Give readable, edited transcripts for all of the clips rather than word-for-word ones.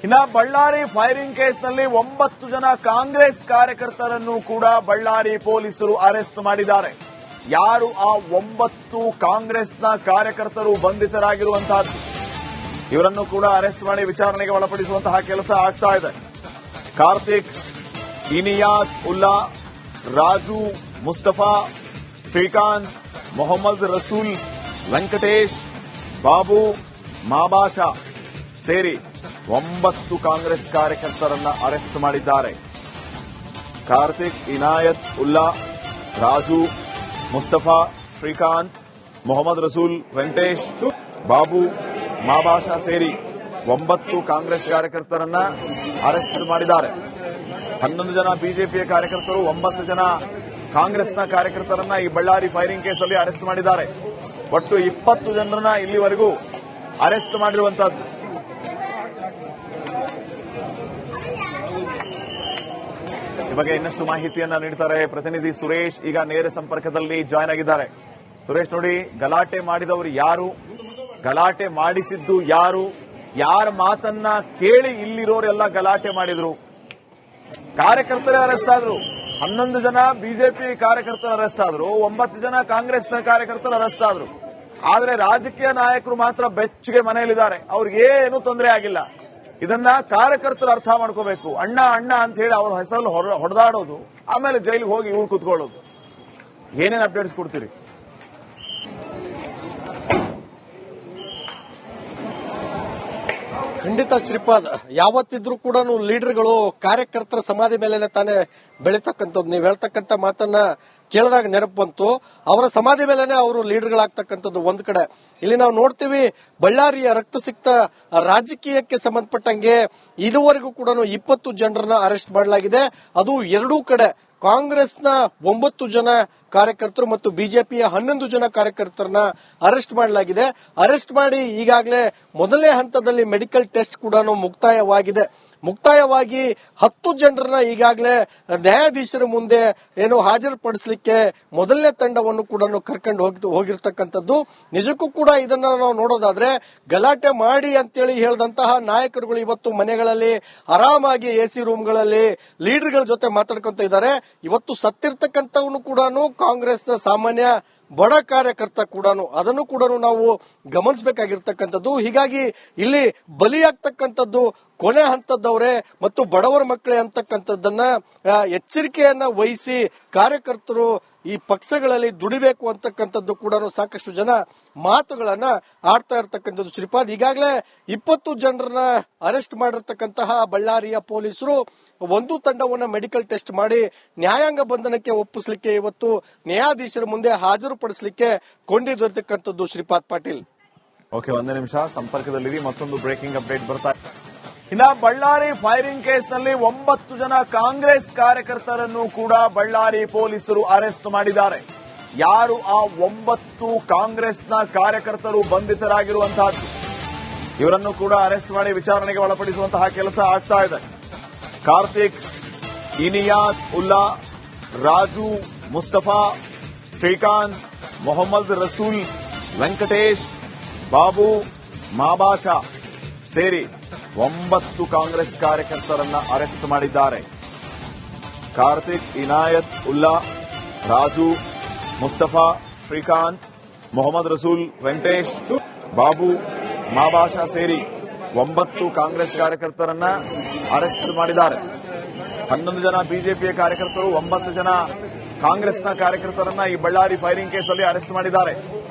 ಇನ್ನ ಬಳ್ಳಾರಿ ಫೈರಿಂಗ್ ಕೇಸ್ನಲ್ಲಿ 9 ಜನ ಕಾಂಗ್ರೆಸ್ ಕಾರ್ಯಕರ್ತರನ್ನು ಕೂಡ ಬಳ್ಳಾರಿ ಪೊಲೀಸರು ಅರೆಸ್ಟ್ ಮಾಡಿದ್ದಾರೆ. ಯಾರು ಆ 9 ಕಾಂಗ್ರೆಸ್ನ ಕಾರ್ಯಕರ್ತರು ಬಂಧಿತರಾಗಿರುವಂತಹದ್ದು, ಇವರನ್ನು ಕೂಡ ಅರೆಸ್ಟ್ ಮಾಡಿ ವಿಚಾರಣೆಗೆ ಒಳಪಡಿಸುವಂತಹ ಕೆಲಸ ಆಗ್ತಾ ಇದೆ. ಕಾರ್ತಿಕ್, ಇನಿಯಾತ್ ಉಲ್ಲಾ, ರಾಜು, ಮುಸ್ತಫಾ, ಶ್ರೀಕಾಂತ್, ಮೊಹಮ್ಮದ್ ರಸೂಲ್, ವೆಂಕಟೇಶ್, ಬಾಬು, ಮಾಬಾಷಾ ಸೇರಿ 9 ಕಾಂಗ್ರೆಸ್ ಕಾರ್ಯಕರ್ತರನ್ನ ಅರೆಸ್ಟ್ ಮಾಡಿದ್ದಾರೆ. ಕಾರ್ತಿಕ್, ಇನಾಯತ್ ಉಲ್ಲಾ, ರಾಜು, ಮುಸ್ತಫಾ, ಶ್ರೀಕಾಂತ್, ಮೊಹಮ್ಮದ್ ರಸೂಲ್, ವೆಂಕಟೇಶ್, ಬಾಬು, ಮಾಬಾಷಾ ಸೇರಿ 9 ಕಾಂಗ್ರೆಸ್ ಕಾರ್ಯಕರ್ತರನ್ನ ಅರೆಸ್ಟ್ ಮಾಡಿದ್ದಾರೆ. 11 ಜನ ಬಿಜೆಪಿಯ ಕಾರ್ಯಕರ್ತರು, 9 ಜನ ಕಾಂಗ್ರೆಸ್ನ ಕಾರ್ಯಕರ್ತರನ್ನ ಈ ಬಳ್ಳಾರಿ ಫೈರಿಂಗ್ ಕೇಸಲ್ಲಿ ಅರೆಸ್ಟ್ ಮಾಡಿದ್ದಾರೆ. ಒಟ್ಟು 20 ಜನರನ್ನ ಇಲ್ಲಿವರೆಗೂ ಅರೆಸ್ಟ್ ಮಾಡಿರುವಂತಹದ್ದು. ಈ ಬಗ್ಗೆ ಇನ್ನಷ್ಟು ಮಾಹಿತಿಯನ್ನ ನೀಡ್ತಾರೆ ಪ್ರತಿನಿಧಿ ಸುರೇಶ್. ಈಗ ನೇರ ಸಂಪರ್ಕದಲ್ಲಿ ಜಾಯ್ನ್ ಆಗಿದ್ದಾರೆ. ಸುರೇಶ್, ನೋಡಿ, ಗಲಾಟೆ ಮಾಡಿದವರು ಯಾರು, ಗಲಾಟೆ ಮಾಡಿಸಿದ್ದು ಯಾರು, ಯಾರ ಮಾತನ್ನ ಕೇಳಿ ಇಲ್ಲಿರೋರೆಲ್ಲ ಗಲಾಟೆ ಮಾಡಿದ್ರು? ಕಾರ್ಯಕರ್ತರೇ ಅರೆಸ್ಟ್ ಆದ್ರು. 11 ಜನ ಬಿಜೆಪಿ ಕಾರ್ಯಕರ್ತರು ಅರೆಸ್ಟ್ ಆದ್ರು, 9 ಜನ ಕಾಂಗ್ರೆಸ್ನ ಕಾರ್ಯಕರ್ತರು ಅರೆಸ್ಟ್ ಆದ್ರು. ಆದ್ರೆ ರಾಜಕೀಯ ನಾಯಕರು ಮಾತ್ರ ಬೆಚ್ಚಗೆ ಮನೆಯಲ್ಲಿದ್ದಾರೆ, ಅವ್ರಿಗೇನು ತೊಂದರೆ ಆಗಿಲ್ಲ. ಇದನ್ನ ಕಾರ್ಯಕರ್ತರು ಅರ್ಥ ಮಾಡ್ಕೋಬೇಕು. ಅಣ್ಣ ಅಣ್ಣ ಅಂತ ಹೇಳಿ ಅವ್ರ ಹೆಸರಲ್ಲಿ ಹೊಡೆದಾಡೋದು, ಆಮೇಲೆ ಜೈಲಿಗೆ ಹೋಗಿ ಇವ್ರು ಕುತ್ಕೊಳ್ಳೋದು. ಏನೇನು ಅಪ್ಡೇಟ್ಸ್ ಕೊಡ್ತೀರಿ? ಖಂಡಿತ ಶ್ರೀಪಾದ್, ಯಾವತ್ತಿದ್ರೂ ಕೂಡ ಲೀಡರ್ಗಳು ಕಾರ್ಯಕರ್ತರ ಸಮಾಧಿ ಮೇಲೆ ತಾನೇ ಬೆಳೀತಕ್ಕಂಥದ್ದು. ನೀವು ಹೇಳ್ತಕ್ಕಂಥ ಮಾತನ್ನ ಕೇಳಿದಾಗ ನೆನಪು ಬಂತು. ಅವರ ಸಮಾಧಿ ಮೇಲೆನೆ ಅವರು ಲೀಡರ್ಗಳಾಗ್ತಕ್ಕಂಥದ್ದು. ಒಂದ್ ಕಡೆ ಇಲ್ಲಿ ನಾವು ನೋಡ್ತೀವಿ, ಬಳ್ಳಾರಿಯ ರಕ್ತಸಿಕ್ತ ರಾಜಕೀಯಕ್ಕೆ ಸಂಬಂಧಪಟ್ಟಂಗೆ ಇದುವರೆಗೂ ಕೂಡ 20 ಜನರನ್ನ ಅರೆಸ್ಟ್ ಮಾಡಲಾಗಿದೆ. ಅದು ಎರಡೂ ಕಡೆ ಕಾಂಗ್ರೆಸ್ನ 9 ಜನ ಕಾರ್ಯಕರ್ತರು ಮತ್ತು ಬಿಜೆಪಿಯ 11 ಜನ ಕಾರ್ಯಕರ್ತರನ್ನ ಅರೆಸ್ಟ್ ಮಾಡಲಾಗಿದೆ. ಅರೆಸ್ಟ್ ಮಾಡಿ ಈಗಾಗಲೇ ಮೊದಲನೇ ಹಂತದಲ್ಲಿ ಮೆಡಿಕಲ್ ಟೆಸ್ಟ್ ಕೂಡ ಮುಕ್ತಾಯವಾಗಿ 10 ಜನರನ್ನ ಈಗಾಗಲೇ ನ್ಯಾಯಾಧೀಶರ ಮುಂದೆ ಹಾಜರುಪಡಿಸಲಿಕ್ಕೆ ಮೊದಲನೇ ತಂಡವನ್ನು ಕೂಡ ಕರ್ಕೊಂಡು ಹೋಗಿರ್ತಕ್ಕಂಥದ್ದು. ನಿಜಕ್ಕೂ ಕೂಡ ಇದನ್ನ ನಾವು ನೋಡೋದಾದ್ರೆ, ಗಲಾಟೆ ಮಾಡಿ ಅಂತೇಳಿ ಹೇಳಿದಂತಹ ನಾಯಕರುಗಳು ಇವತ್ತು ಮನೆಗಳಲ್ಲಿ ಆರಾಮಾಗಿ ಎಸಿ ರೂಮ್ಗಳಲ್ಲಿ ಲೀಡರ್ಗಳ ಜೊತೆ ಮಾತಾಡ್ಕೊಂತ ಇದ್ದಾರೆ. ಇವತ್ತು ಸತ್ತಿರ್ತಕ್ಕಂಥವನು ಕೂಡ ಕಾಂಗ್ರೆಸ್ನ ಸಾಮಾನ್ಯ ಬಡ ಕಾರ್ಯಕರ್ತ ಕೂಡ, ಅದನ್ನು ಕೂಡ ನಾವು ಗಮನಿಸಬೇಕಾಗಿರ್ತಕ್ಕಂಥದ್ದು. ಹೀಗಾಗಿ ಇಲ್ಲಿ ಬಲಿಯಾಗ್ತಕ್ಕಂಥದ್ದು ಕೊನೆ ಹಂತದವರೇ ಮತ್ತು ಬಡವರ ಮಕ್ಕಳೇ ಅಂತಕ್ಕಂಥದ್ದನ್ನ ಎಚ್ಚರಿಕೆಯನ್ನ ವಹಿಸಿ ಕಾರ್ಯಕರ್ತರು ಈ ಪಕ್ಷಗಳಲ್ಲಿ ದುಡಿಬೇಕು ಅಂತಕ್ಕಂಥದ್ದು ಕೂಡ ಸಾಕಷ್ಟು ಜನ ಮಾತುಗಳನ್ನ ಆಡ್ತಾ ಇರತಕ್ಕಂಥದ್ದು. ಶ್ರೀಪಾದ್, ಈಗಾಗಲೇ 20 ಜನರನ್ನ ಅರೆಸ್ಟ್ ಮಾಡಿರ್ತಕ್ಕಂತಹ ಬಳ್ಳಾರಿಯ ಪೊಲೀಸರು ಒಂದು ತಂಡವನ್ನ ಮೆಡಿಕಲ್ ಟೆಸ್ಟ್ ಮಾಡಿ ನ್ಯಾಯಾಂಗ ಬಂಧನಕ್ಕೆ ಒಪ್ಪಿಸಲಿಕ್ಕೆ ಇವತ್ತು ನ್ಯಾಯಾಧೀಶರ ಮುಂದೆ ಹಾಜರುಪಡಿಸಲಿಕ್ಕೆ ಕೊಂಡಿದ್ದಿರ್ತಕ್ಕಂಥದ್ದು. ಶ್ರೀಪಾದ್ ಪಾಟೀಲ್, ಓಕೆ, ಒಂದೇ ನಿಮಿಷ ಸಂಪರ್ಕದಲ್ಲಿರಿ. ಮತ್ತೊಂದು ಬ್ರೇಕಿಂಗ್ ಅಪ್ಡೇಟ್ ಬರ್ತಾ ಇದೆ. ಇನ್ನ ಬಳ್ಳಾರಿ ಫೈರಿಂಗ್ ಕೇಸ್ನಲ್ಲಿ 9 ಜನ ಕಾಂಗ್ರೆಸ್ ಕಾರ್ಯಕರ್ತರನ್ನು ಕೂಡ ಬಳ್ಳಾರಿ ಪೊಲೀಸರು ಅರೆಸ್ಟ್ ಮಾಡಿದ್ದಾರೆ. ಯಾರು ಆ 9 ಕಾಂಗ್ರೆಸ್ನ ಕಾರ್ಯಕರ್ತರು ಬಂಧಿತರಾಗಿರುವಂತಹದ್ದು, ಇವರನ್ನು ಕೂಡ ಅರೆಸ್ಟ್ ಮಾಡಿ ವಿಚಾರಣೆಗೆ ಒಳಪಡಿಸುವಂತಹ ಕೆಲಸ ಆಗ್ತಾ ಇದೆ. ಕಾರ್ತಿಕ್, ಇನಿಯಾತ್ ಉಲ್ಲಾ, ರಾಜು, ಮುಸ್ತಫಾ, ಶ್ರೀಕಾಂತ್, ಮೊಹಮ್ಮದ್ ರಸೂಲ್, ವೆಂಕಟೇಶ್, ಬಾಬು, ಮಾಬಾಷಾ ಸೇರಿ 9 ಕಾಂಗ್ರೆಸ್ ಕಾರ್ಯಕರ್ತರನ್ನ ಅರೆಸ್ಟ್ ಮಾಡಿದ್ದಾರೆ. ಕಾರ್ತಿಕ್, ಇನಾಯತ್ ಉಲ್ಲಾ, ರಾಜು, ಮುಸ್ತಫಾ, ಶ್ರೀಕಾಂತ್, ಮೊಹಮ್ಮದ್ ರಸೂಲ್, ವೆಂಕಟೇಶ್, ಬಾಬು, ಮಾಬಾಷಾ ಸೇರಿ 9 ಕಾಂಗ್ರೆಸ್ ಕಾರ್ಯಕರ್ತರನ್ನ ಅರೆಸ್ಟ್ ಮಾಡಿದ್ದಾರೆ. 11 ಜನ ಬಿಜೆಪಿಯ ಕಾರ್ಯಕರ್ತರು, 9 ಜನ ಕಾಂಗ್ರೆಸ್ನ ಕಾರ್ಯಕರ್ತರನ್ನ ಈ ಬಳ್ಳಾರಿ ಫೈರಿಂಗ್ ಕೇಸಲ್ಲಿ ಅರೆಸ್ಟ್ ಮಾಡಿದ್ದಾರೆ.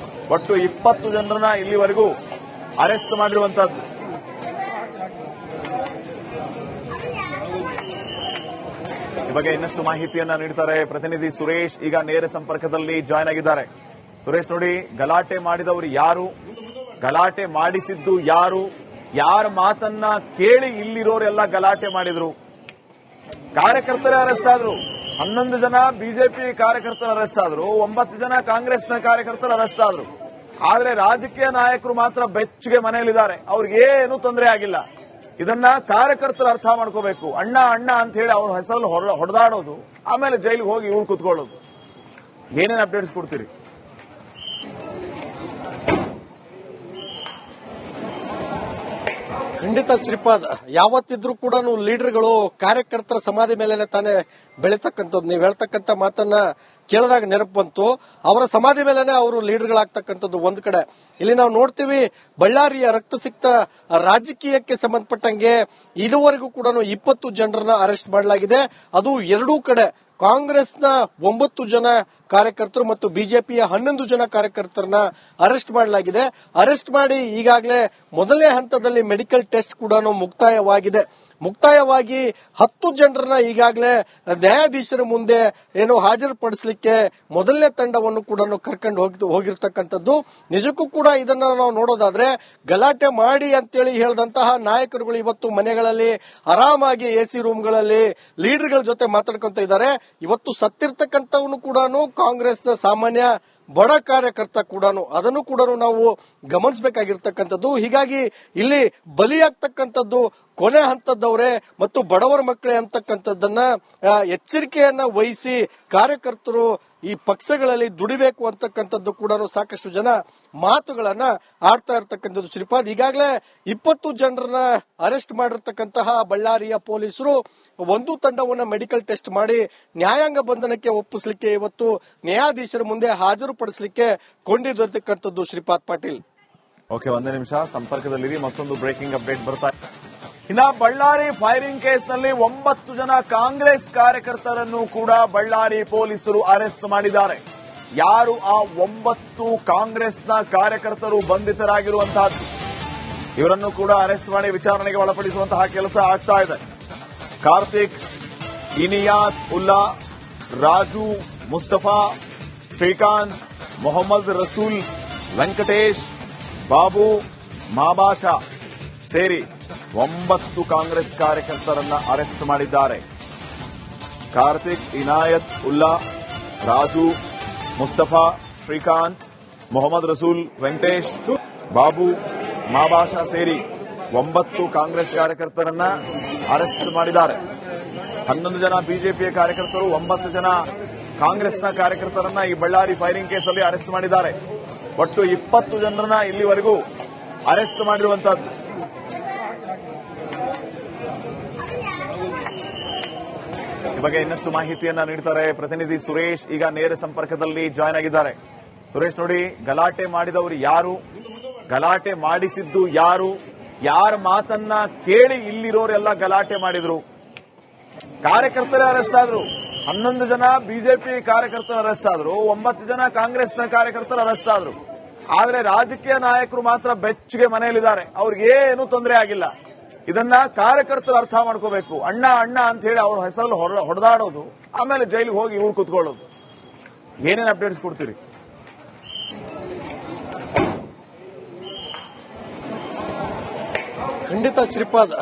ಒಟ್ಟು 20 ಜನರನ್ನ ಇಲ್ಲಿವರೆಗೂ ಅರೆಸ್ಟ್ ಮಾಡಿರುವಂತಹದ್ದು. ಈ ಬಗ್ಗೆ ಇನ್ನಷ್ಟು ಮಾಹಿತಿಯನ್ನ ನೀಡ್ತಾರೆ ಪ್ರತಿನಿಧಿ ಸುರೇಶ್. ಈಗ ನೇರ ಸಂಪರ್ಕದಲ್ಲಿ ಜಾಯ್ನ್ ಆಗಿದ್ದಾರೆ. ಸುರೇಶ್, ನೋಡಿ, ಗಲಾಟೆ ಮಾಡಿದವರು ಯಾರು, ಗಲಾಟೆ ಮಾಡಿಸಿದ್ದು ಯಾರು, ಯಾರ ಮಾತನ್ನ ಕೇಳಿ ಇಲ್ಲಿರೋರೆಲ್ಲ ಗಲಾಟೆ ಮಾಡಿದ್ರು? ಕಾರ್ಯಕರ್ತರೇ ಅರೆಸ್ಟ್ ಆದ್ರು. 11 ಜನ ಬಿಜೆಪಿ ಕಾರ್ಯಕರ್ತರು ಅರೆಸ್ಟ್ ಆದ್ರು, 9 ಜನ ಕಾಂಗ್ರೆಸ್ನ ಕಾರ್ಯಕರ್ತರು ಅರೆಸ್ಟ್ ಆದ್ರು. ಆದ್ರೆ ರಾಜಕೀಯ ನಾಯಕರು ಮಾತ್ರ ಬೆಚ್ಚಗೆ ಮನೆಯಲ್ಲಿದ್ದಾರೆ, ಅವ್ರಿಗೇನು ತೊಂದರೆ ಆಗಿಲ್ಲ. ಇದನ್ನ ಕಾರ್ಯಕರ್ತರು ಅರ್ಥ ಮಾಡ್ಕೋಬೇಕು. ಅಣ್ಣ ಅಣ್ಣ ಅಂತ ಹೇಳಿ ಅವ್ರ ಹೆಸರಲ್ಲಿ ಹೊಡೆದಾಡೋದು, ಆಮೇಲೆ ಜೈಲಿಗೆ ಹೋಗಿ ಇವ್ರು ಕುತ್ಕೊಳ್ಳೋದು. ಏನೇನು ಅಪ್ಡೇಟ್ಸ್ ಕೊಡ್ತೀರಿ? ಖಂಡಿತ ಶ್ರೀಪಾದ್, ಯಾವತ್ತಿದ್ರೂ ಕೂಡ ಲೀಡರ್ಗಳು ಕಾರ್ಯಕರ್ತರ ಸಮಾಧಿ ಮೇಲೆ ತಾನೇ ಬೆಳೀತಕ್ಕಂಥದ್ದು. ನೀವು ಹೇಳ್ತಕ್ಕಂಥ ಮಾತನ್ನ ಕೇಳಿದಾಗ ನೆನಪು ಬಂತು, ಅವರ ಸಮಾಧಿ ಮೇಲೆನೆ ಅವರು ಲೀಡರ್ಗಳಾಗ್ತಕ್ಕಂಥದ್ದು. ಒಂದ್ ಕಡೆ ಇಲ್ಲಿ ನಾವು ನೋಡ್ತೀವಿ, ಬಳ್ಳಾರಿಯ ರಕ್ತಸಿಕ್ತ ರಾಜಕೀಯಕ್ಕೆ ಸಂಬಂಧಪಟ್ಟಂಗೆ ಇದುವರೆಗೂ ಕೂಡ 20 ಜನರನ್ನ ಅರೆಸ್ಟ್ ಮಾಡಲಾಗಿದೆ. ಅದು ಎರಡೂ ಕಡೆ ಕಾಂಗ್ರೆಸ್ನ 9 ಜನ ಕಾರ್ಯಕರ್ತರು ಮತ್ತು ಬಿಜೆಪಿಯ 11 ಜನ ಕಾರ್ಯಕರ್ತರನ್ನ ಅರೆಸ್ಟ್ ಮಾಡಲಾಗಿದೆ. ಅರೆಸ್ಟ್ ಮಾಡಿ ಈಗಾಗಲೇ ಮೊದಲನೇ ಹಂತದಲ್ಲಿ ಮೆಡಿಕಲ್ ಟೆಸ್ಟ್ ಕೂಡ ಮುಕ್ತಾಯವಾಗಿ 10 ಜನರನ್ನ ಈಗಾಗಲೇ ನ್ಯಾಯಾಧೀಶರ ಮುಂದೆ ಹಾಜರುಪಡಿಸಲಿಕ್ಕೆ ಮೊದಲನೇ ತಂಡವನ್ನು ಕೂಡ ಕರ್ಕೊಂಡು ಹೋಗಿರ್ತಕ್ಕಂಥದ್ದು. ನಿಜಕ್ಕೂ ಕೂಡ ಇದನ್ನ ನಾವು ನೋಡೋದಾದ್ರೆ ಗಲಾಟೆ ಮಾಡಿ ಅಂತೇಳಿ ಹೇಳಿದಂತಹ ನಾಯಕರುಗಳು ಇವತ್ತು ಮನೆಗಳಲ್ಲಿ ಆರಾಮಾಗಿ ಎಸಿ ರೂಮ್ಗಳಲ್ಲಿ ಲೀಡರ್ಗಳ ಜೊತೆ ಮಾತಾಡ್ಕೊಂತ ಇದ್ದಾರೆ. ಇವತ್ತು ಸತ್ತಿರ್ತಕ್ಕಂಥವನು ಕೂಡ ಕಾಂಗ್ರೆಸ್ನ ಸಾಮಾನ್ಯ ಬಡ ಕಾರ್ಯಕರ್ತ ಕೂಡ, ಅದನ್ನು ಕೂಡ ನಾವು ಗಮನಿಸಬೇಕಾಗಿರ್ತಕ್ಕಂಥದ್ದು. ಹೀಗಾಗಿ ಇಲ್ಲಿ ಬಲಿಯಾಗ್ತಕ್ಕಂಥದ್ದು ಕೊನೆ ಹಂತದವರೇ ಮತ್ತು ಬಡವರ ಮಕ್ಕಳೇ ಅಂತಕ್ಕಂಥದ್ದನ್ನ ಎಚ್ಚರಿಕೆಯನ್ನ ವಹಿಸಿ ಕಾರ್ಯಕರ್ತರು ಈ ಪಕ್ಷಗಳಲ್ಲಿ ದುಡಿಬೇಕು ಅಂತಕ್ಕಂಥದ್ದು ಕೂಡ ಸಾಕಷ್ಟು ಜನ ಮಾತುಗಳನ್ನ ಆಡ್ತಾ ಇರ್ತಕ್ಕಂಥದ್ದು. ಶ್ರೀಪಾದ್, ಈಗಾಗಲೇ 20 ಜನರನ್ನ ಅರೆಸ್ಟ್ ಮಾಡಿರ್ತಕ್ಕಂತಹ ಬಳ್ಳಾರಿಯ ಪೊಲೀಸರು ಒಂದು ತಂಡವನ್ನ ಮೆಡಿಕಲ್ ಟೆಸ್ಟ್ ಮಾಡಿ ನ್ಯಾಯಾಂಗ ಬಂಧನಕ್ಕೆ ಒಪ್ಪಿಸಲಿಕ್ಕೆ ಇವತ್ತು ನ್ಯಾಯಾಧೀಶರ ಮುಂದೆ ಹಾಜರುಪಡಿಸಲಿಕ್ಕೆ ಕೊಂಡಿದ್ದಿರ್ತಕ್ಕಂಥದ್ದು. ಶ್ರೀಪಾದ್ ಪಾಟೀಲ್, ಓಕೆ, ಒಂದೇ ನಿಮಿಷ ಸಂಪರ್ಕದಲ್ಲಿರಿ, ಮತ್ತೊಂದು ಬ್ರೇಕಿಂಗ್ ಅಪ್ಡೇಟ್ ಬರ್ತಾ ಇದೆ. ಇನ್ನ ಬಳ್ಳಾರಿ ಫೈರಿಂಗ್ ಕೇಸ್ನಲ್ಲಿ 9 ಜನ ಕಾಂಗ್ರೆಸ್ ಕಾರ್ಯಕರ್ತರನ್ನು ಕೂಡ ಬಳ್ಳಾರಿ ಪೊಲೀಸರು ಅರೆಸ್ಟ್ ಮಾಡಿದ್ದಾರೆ. ಯಾರು ಆ 9 ಕಾಂಗ್ರೆಸ್ನ ಕಾರ್ಯಕರ್ತರು ಬಂಧಿತರಾಗಿರುವಂತಹದ್ದು, ಇವರನ್ನು ಕೂಡ ಅರೆಸ್ಟ್ ಮಾಡಿ ವಿಚಾರಣೆಗೆ ಒಳಪಡಿಸುವಂತಹ ಕೆಲಸ ಆಗ್ತಾ ಇದೆ. ಕಾರ್ತಿಕ್, ಇನಿಯಾತ್ ಉಲ್ಲಾ, ರಾಜು, ಮುಸ್ತಫಾ, ಶ್ರೀಕಾಂತ್, ಮೊಹಮ್ಮದ್ ರಸೂಲ್, ವೆಂಕಟೇಶ್, ಬಾಬು, ಮಾಬಾಷಾ ಸೇರಿ 9 ಕಾಂಗ್ರೆಸ್ ಕಾರ್ಯಕರ್ತರನ್ನ ಅರೆಸ್ಟ್ ಮಾಡಿದ್ದಾರೆ. ಕಾರ್ತಿಕ್, ಇನಾಯತ್ ಉಲ್ಲಾ, ರಾಜು, ಮುಸ್ತಫಾ, ಶ್ರೀಕಾಂತ್, ಮೊಹಮ್ಮದ್ ರಸೂಲ್, ವೆಂಕಟೇಶ್, ಬಾಬು, ಮಾಬಾಷಾ ಸೇರಿ 9 ಕಾಂಗ್ರೆಸ್ ಕಾರ್ಯಕರ್ತರನ್ನ ಅರೆಸ್ಟ್ ಮಾಡಿದ್ದಾರೆ. 11 ಜನ ಬಿಜೆಪಿಯ ಕಾರ್ಯಕರ್ತರು, 9 ಜನ ಕಾಂಗ್ರೆಸ್ನ ಕಾರ್ಯಕರ್ತರನ್ನ ಈ ಬಳ್ಳಾರಿ ಫೈರಿಂಗ್ ಕೇಸಲ್ಲಿ ಅರೆಸ್ಟ್ ಮಾಡಿದ್ದಾರೆ. ಒಟ್ಟು 20 ಜನರನ್ನ ಇಲ್ಲಿವರೆಗೂ ಅರೆಸ್ಟ್ ಮಾಡಿರುವಂತಹದ್ದು. ಈ ಬಗ್ಗೆ ಇನ್ನಷ್ಟು ಮಾಹಿತಿಯನ್ನ ನೀಡ್ತಾರೆ ಪ್ರತಿನಿಧಿ ಸುರೇಶ್. ಈಗ ನೇರ ಸಂಪರ್ಕದಲ್ಲಿ ಜಾಯ್ನ್ ಆಗಿದ್ದಾರೆ. ಸುರೇಶ್, ನೋಡಿ, ಗಲಾಟೆ ಮಾಡಿದವರು ಯಾರು, ಗಲಾಟೆ ಮಾಡಿಸಿದ್ದು ಯಾರು, ಯಾರ ಮಾತನ್ನ ಕೇಳಿ ಇಲ್ಲಿರೋರೆಲ್ಲ ಗಲಾಟೆ ಮಾಡಿದ್ರು? ಕಾರ್ಯಕರ್ತರೇ ಅರೆಸ್ಟ್ ಆದ್ರು. 11 ಜನ ಬಿಜೆಪಿ ಕಾರ್ಯಕರ್ತರು ಅರೆಸ್ಟ್ ಆದ್ರು, 9 ಜನ ಕಾಂಗ್ರೆಸ್ನ ಕಾರ್ಯಕರ್ತರು ಅರೆಸ್ಟ್ ಆದ್ರು. ಆದ್ರೆ ರಾಜಕೀಯ ನಾಯಕರು ಮಾತ್ರ ಬೆಚ್ಚಗೆ ಮನೆಯಲ್ಲಿದ್ದಾರೆ, ಅವ್ರಿಗೇನು ತೊಂದರೆ ಆಗಿಲ್ಲ. ಇದನ್ನ ಕಾರ್ಯಕರ್ತರು ಅರ್ಥ ಮಾಡ್ಕೋಬೇಕು. ಅಣ್ಣ ಅಣ್ಣ ಅಂತ ಹೇಳಿ ಅವ್ರ ಹೆಸರಲ್ಲಿ ಹೊಡೆದಾಡೋದು, ಆಮೇಲೆ ಜೈಲಿಗೆ ಹೋಗಿ ಇವ್ರು ಕುತ್ಕೊಳ್ಳೋದು. ಏನೇನು ಅಪ್ಡೇಟ್ಸ್ ಕೊಡ್ತೀರಿ? ಖಂಡಿತ ಶ್ರೀಪಾದ್,